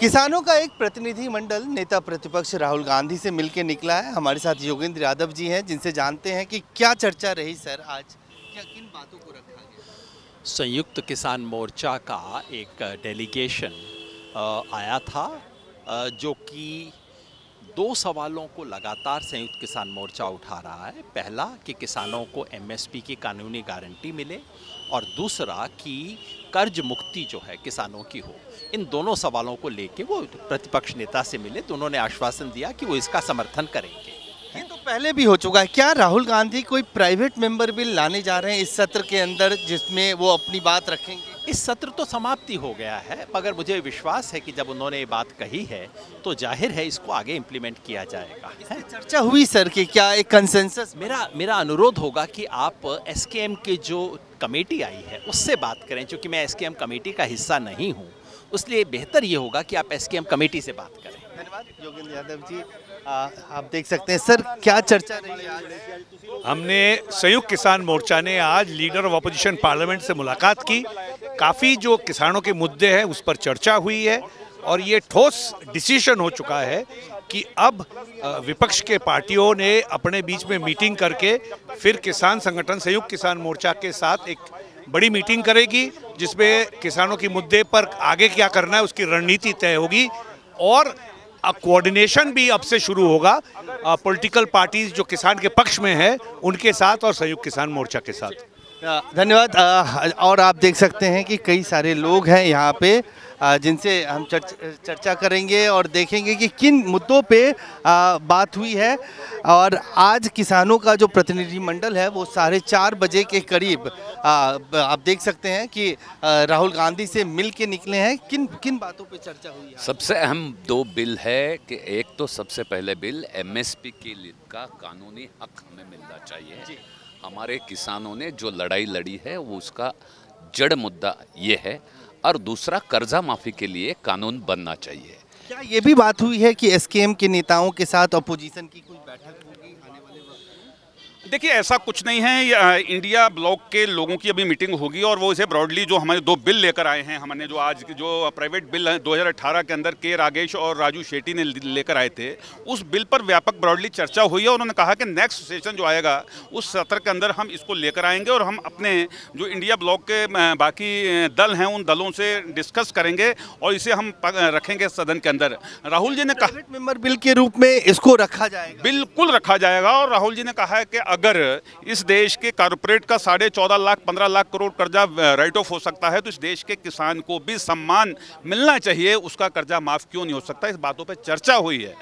किसानों का एक प्रतिनिधिमंडल नेता प्रतिपक्ष राहुल गांधी से मिलकर निकला है। हमारे साथ योगेंद्र यादव जी हैं, जिनसे जानते हैं कि क्या चर्चा रही सर आज, क्या किन बातों को रखा गया। संयुक्त किसान मोर्चा का एक डेलीगेशन आया था जो कि दो सवालों को लगातार संयुक्त किसान मोर्चा उठा रहा है। पहला कि किसानों को एमएसपी की कानूनी गारंटी मिले और दूसरा कि कर्ज मुक्ति जो है किसानों की हो। इन दोनों सवालों को लेके वो प्रतिपक्ष नेता से मिले, दोनों ने आश्वासन दिया कि वो इसका समर्थन करेंगे। ये तो पहले भी हो चुका है। क्या राहुल गांधी कोई प्राइवेट मेंबर बिल लाने जा रहे हैं इस सत्र के अंदर, जिसमें वो अपनी बात रखेंगे? इस सत्र तो समाप्ति हो गया है, मगर मुझे विश्वास है कि जब उन्होंने ये बात कही है तो जाहिर है इसको आगे इम्प्लीमेंट किया जाएगा। चर्चा हुई सर कि क्या एक कंसेंसस? मेरा अनुरोध होगा कि आप एसकेएम की जो कमेटी आई है उससे बात करें। क्योंकि मैं एसकेएम कमेटी का हिस्सा नहीं हूँ, इसलिए बेहतर ये होगा कि आप एसकेएम कमेटी से बात करें। धन्यवाद योगेंद्र यादव जी। आप देख सकते हैं सर, क्या चर्चा रही आज? हमने संयुक्त किसान मोर्चा ने आज लीडर ऑफ अपोजिशन पार्लियामेंट से मुलाकात की। काफ़ी जो किसानों के मुद्दे हैं उस पर चर्चा हुई है और ये ठोस डिसीजन हो चुका है कि अब विपक्ष के पार्टियों ने अपने बीच में मीटिंग करके फिर किसान संगठन संयुक्त किसान मोर्चा के साथ एक बड़ी मीटिंग करेगी, जिसमें किसानों के मुद्दे पर आगे क्या करना है उसकी रणनीति तय होगी और कोऑर्डिनेशन भी अब से शुरू होगा पॉलिटिकल पार्टीज जो किसान के पक्ष में है उनके साथ और संयुक्त किसान मोर्चा के साथ। धन्यवाद। और आप देख सकते हैं कि कई सारे लोग हैं यहाँ पे जिनसे हम चर्चा करेंगे और देखेंगे कि किन मुद्दों पे बात हुई है। और आज किसानों का जो प्रतिनिधिमंडल है वो 4:30 बजे के करीब आप देख सकते हैं कि राहुल गांधी से मिल के निकले हैं। किन किन बातों पे चर्चा हुई है? सबसे अहम दो बिल है कि एक तो सबसे पहले बिल एमएसपी के लिए का कानूनी हक हमें मिलना चाहिए। हमारे किसानों ने जो लड़ाई लड़ी है वो उसका जड़ मुद्दा ये है। और दूसरा कर्जा माफी के लिए कानून बनना चाहिए। क्या ये भी बात हुई है कि एसकेएम के नेताओं के साथ अपोजिशन की कोई बैठक होगी आने वाले वक्त में? देखिए, ऐसा कुछ नहीं है। इंडिया ब्लॉक के लोगों की अभी मीटिंग होगी और वो इसे ब्रॉडली जो हमारे दो बिल लेकर आए हैं, हमने जो आज जो प्राइवेट बिल 2018 के अंदर के रागेश और राजू शेट्टी ने लेकर आए थे, उस बिल पर व्यापक ब्रॉडली चर्चा हुई है। उन्होंने कहा कि नेक्स्ट सेशन जो आएगा उस सत्र के अंदर हम इसको लेकर आएंगे और हम अपने जो इंडिया ब्लॉक के बाकी दल हैं उन दलों से डिस्कस करेंगे और इसे हम रखेंगे सदन के अंदर। राहुल जी ने कहा प्राइवेट मेंबर बिल के रूप में इसको रखा जाएगा। बिल्कुल रखा जाएगा। और राहुल जी ने कहा है कि अगर इस देश के कॉर्पोरेट का 14.5 लाख 15 लाख करोड़ कर्जा राइट ऑफ हो सकता है तो इस देश के किसान को भी सम्मान मिलना चाहिए, उसका कर्जा माफ क्यों नहीं हो सकता। इस बातों पर चर्चा हुई है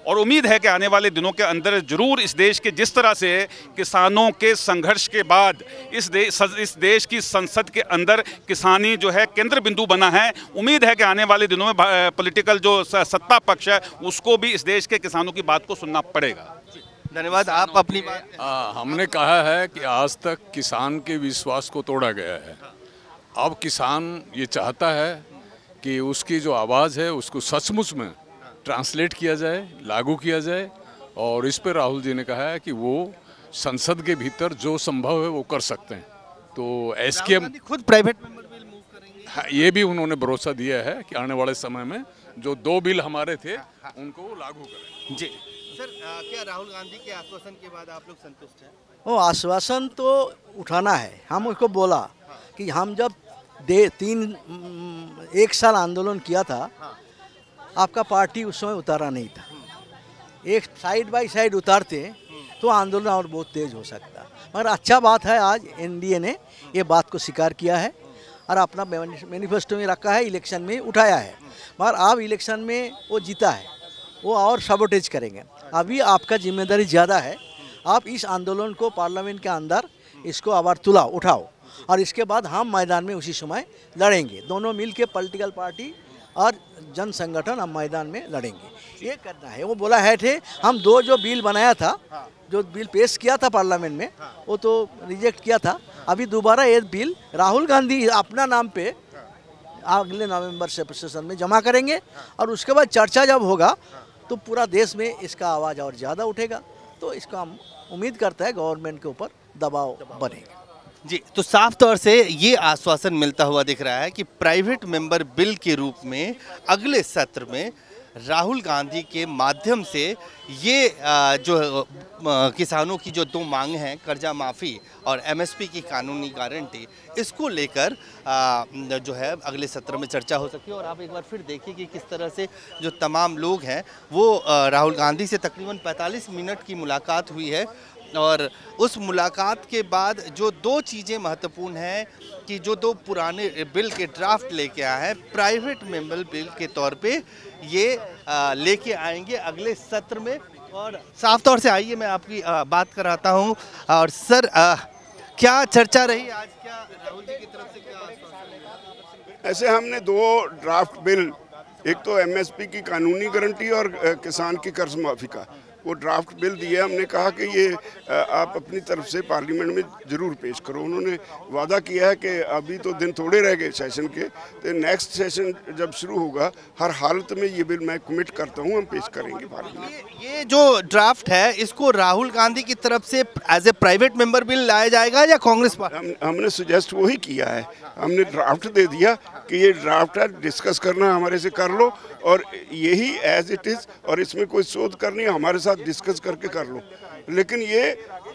और उम्मीद है कि आने वाले दिनों के अंदर जरूर इस देश के जिस तरह से किसानों के संघर्ष के बाद इस देश की संसद के अंदर किसानी जो है केंद्र बिंदु बना है, उम्मीद है कि आने वाले दिनों में पॉलिटिकल जो सत्ता पक्ष है उसको भी इस देश के किसानों की बात को सुनना पड़ेगा। धन्यवाद। आप अपनी बात। हमने कहा है कि आज तक किसान के विश्वास को तोड़ा गया है। अब किसान ये चाहता है कि उसकी जो आवाज़ है उसको सचमुच में ट्रांसलेट किया जाए, लागू किया जाए। और इस पर राहुल जी ने कहा है कि वो संसद के भीतर जो संभव है वो कर सकते हैं। तो एसकेएम खुद प्राइवेट मेंबर बिल मूव करेंगे, ये भी उन्होंने भरोसा दिया है कि आने वाले समय में जो दो बिल हमारे थे उनको लागू करें। जी सर, क्या राहुल गांधी के आश्वासन के बाद आप लोग संतुष्ट हैं? वो आश्वासन तो उठाना है। हम उसको बोला कि हम जब 1 साल आंदोलन किया था, आपका पार्टी उस समय उतारा नहीं था। एक साइड बाय साइड उतारते तो आंदोलन और बहुत तेज हो सकता। मगर अच्छा बात है आज एनडीए ने ये बात को स्वीकार किया है और अपना मैनिफेस्टो में रखा है, इलेक्शन में उठाया है। मगर अब इलेक्शन में वो जीता है, वो और सबोटेज करेंगे। अभी आपका जिम्मेदारी ज़्यादा है। आप इस आंदोलन को पार्लियामेंट के अंदर इसको आवार उठाओ और इसके बाद हम मैदान में उसी समय लड़ेंगे। दोनों मिल के पॉलिटिकल पार्टी और जन संगठन हम मैदान में लड़ेंगे। ये करना है। वो बोला है थे हम दो जो बिल बनाया था, जो बिल पेश किया था पार्लियामेंट में, वो तो रिजेक्ट किया था। अभी दोबारा ये बिल राहुल गांधी अपना नाम पे अगले नवंबर से सेशन में जमा करेंगे और उसके बाद चर्चा जब होगा तो पूरा देश में इसका आवाज़ और ज़्यादा उठेगा। तो इसका हम उम्मीद करता है गवर्नमेंट के ऊपर दबाव बनेगा। जी, तो साफ तौर से ये आश्वासन मिलता हुआ दिख रहा है कि प्राइवेट मेंबर बिल के रूप में अगले सत्र में राहुल गांधी के माध्यम से ये जो किसानों की जो दो मांग हैं, कर्जा माफ़ी और एमएसपी की कानूनी गारंटी, इसको लेकर जो है अगले सत्र में चर्चा हो सकती है। और आप एक बार फिर देखिए कि किस तरह से जो तमाम लोग हैं वो राहुल गांधी से तकरीबन 45 मिनट की मुलाकात हुई है। और उस मुलाकात के बाद जो दो चीज़ें महत्वपूर्ण हैं कि जो दो पुराने बिल के ड्राफ्ट लेके आए हैं, प्राइवेट मेंबर बिल के तौर पे ये लेके आएंगे अगले सत्र में। और साफ तौर से आइए मैं आपकी बात कराता हूं। और सर क्या चर्चा रही आज, क्या राहुल जी की तरफ से क्या आश्वासन? ऐसे हमने दो ड्राफ्ट बिल, एक तो एमएसपी की कानूनी गारंटी और किसान की कर्ज माफ़ी का, वो ड्राफ्ट बिल दिए। हमने कहा कि ये आप अपनी तरफ से पार्लियामेंट में ज़रूर पेश करो। उन्होंने वादा किया है कि अभी तो दिन थोड़े रह गए सेशन के, तो नेक्स्ट सेशन जब शुरू होगा हर हालत में ये बिल मैं कमिट करता हूँ हम पेश करेंगे पार्लियामेंट। ये जो ड्राफ्ट है इसको राहुल गांधी की तरफ से as a private member bill लाया जाएगा या कांग्रेस पार्टी? हमने सुजेस्ट वही किया है, हमने ड्राफ्ट दे दिया कि ये ड्राफ्ट है, डिस्कस करना हमारे से कर लो और यही एज इट इज़, और इसमें कोई शोध करनी है हमारे साथ डिस्कस करके कर लो, लेकिन ये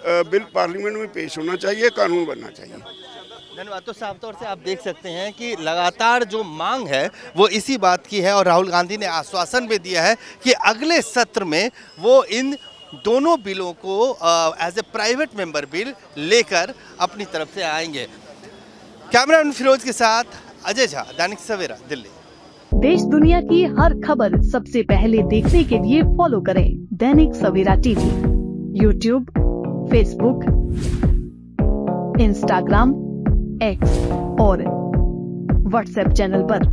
बिल पार्लियामेंट में पेश होना चाहिए, कानून बनना चाहिए। धन्यवाद। तो साफ तौर से आप देख सकते हैं कि लगातार जो मांग है वो इसी बात की है और राहुल गांधी ने आश्वासन भी दिया है कि अगले सत्र में वो इन दोनों बिलों को as a private member bill लेकर अपनी तरफ से आएंगे। कैमरामैन फिरोज के साथ अजय झा, दैनिक सवेरा, दिल्ली। देश दुनिया की हर खबर सबसे पहले देखने के लिए फॉलो करें Dainik Savera TV, YouTube, Facebook, Instagram, X और व्हाट्सएप चैनल पर।